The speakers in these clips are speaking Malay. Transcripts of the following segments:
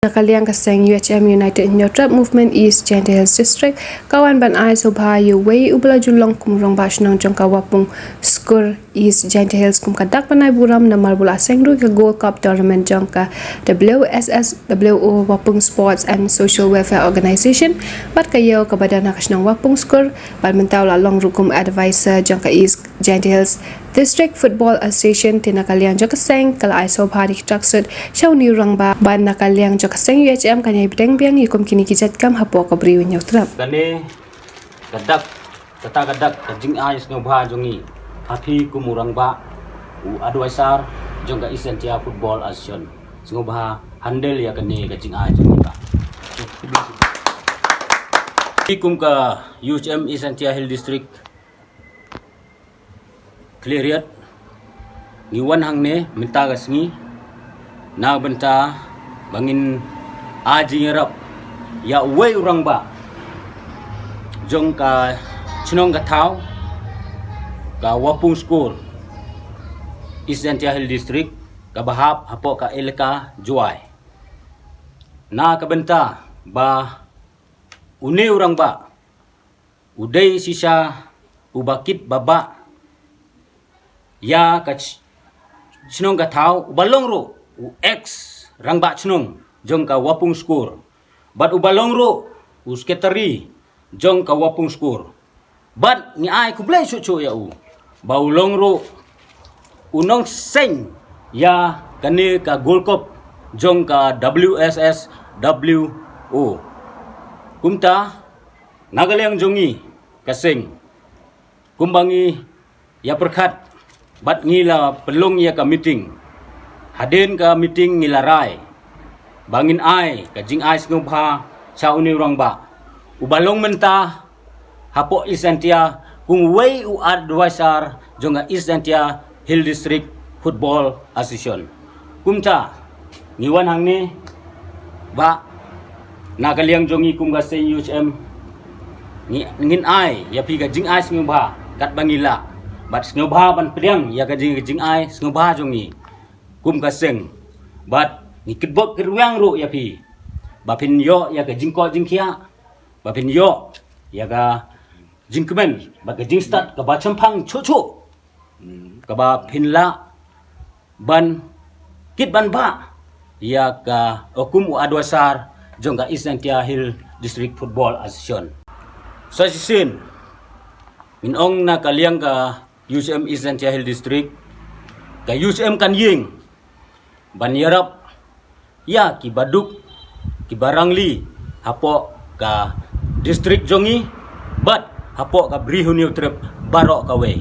Nakaliang kaseng UHM United Nyotrap Movement East Gentle Hills District kawan ban ai sobha yu wei ubla julong kumrong bashnong jongka wapung skur East Gentle Hills kum kadak panai buram na marbul aseng ru ke Gold Cup tournament jongka WSSWO Wapung Sports and Social Welfare Organization bat kayo kepada nakasnong wapung skur ban mentau la long rukum advisor jongka East Gentle Hills District Football Association tinakaliang jokaseng kala ai sobha dik taksud shauni rangba ban nakaliang jokaseng UHM kanyai bidang biang yukum kini kijat kam hapo ko briu nyotrap kane gadak kata gadak kajing ai snobha jongi api kumurang ba u advisor jongga Isentia Football Association snobha handle ya kane kajing ai jongi ba ikum ka UHM Isentia Hill District cleariat ngiwan hang ne minta gasngi na benta bangin aji ngerap ya wei urang ba jong ka chnong ka thau ka wapung school Isentia Hill District ka bahap hapo ka elka juai na ka benta ba une urang ba udai sisa ubakit baba ya ka chnong ka thau balong ro u x rangba chnong jong ka wapung skur bat u balong ro u sketari jong ka wapung skur bat ni ai ku blai chu ya u baulong ro unong seng ya kane ka Gold Cup jong ka WSSWO kumta nagaliang jongi kaseng kumbangi ya perkhat bat ngila pelong ya ka meeting haden ka meeting ngilarai bangin ai ka jing ai ngubha cha uni rang ba ubalong menta hapo Isentia kung wei u advisor jonga Isentia Hill District Football Association kumta ngiwan hang ni ba nakaliang jongi kum ga se UHM ngin ai ya pi ka jing ai ngubha kat bangila bat snobha ban priang ya ka jing ai snobha jongi kum kaseng bat nikitbok kirwang ro ya pi bapin yo ya ka jingko jingkia bapin yo ya ka jingkmen ba ka jing start ka ba champang chu ka ba pinla ban kit ban ba ya ka okum u adwasar jong ka Isentia Hill District Football Association sa sisin minong na kaliang ka UCM Isentia Hill District ka UCM kan ying ban yarap ya ki baduk ki barangli hapo ka district jongi bat hapo ka brihuniu trip barok ka we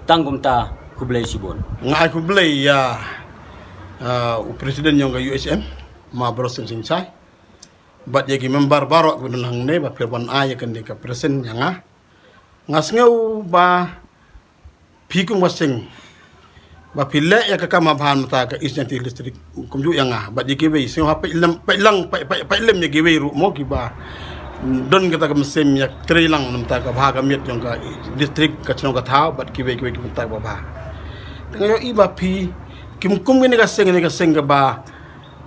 tanggum ta kublai sibon ngai kublai ya u presiden yang ka USM ma brosen singsai bat ya ki member barok benang ne ba perban ay kan de ka presiden yang ngasngeu ba pikum wasing ba pile ya ka kama bahan mata ka Isentia District kumju yang ba di giwe sing ha pa ilam ya giwe ru mo ki ba don kita ka mesem ya trilang namta ka bha ka miet yang ka district ka chno ka tha ba giwe ki mata ba ba tengayo iba pi kim kum ni ka sing ka ba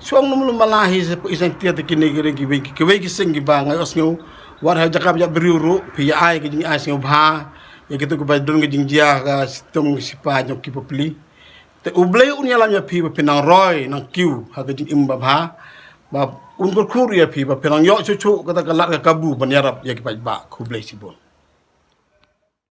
suang num malahi se Isentia te kini giwe ki sing ba ngayos ngeu war ha jakab ya briuru pi ai ki ai sing ba ya gitu ko ba don ngin dia ka sitom sipa nyok ki popli te ublay unya lam ya pi ba pinang roy nang kiu ha ga jing imba ba un ko kur ya pi ba pinang yo chu kata ka lat ka kabu ban yarap ya ki ba ku blay sibon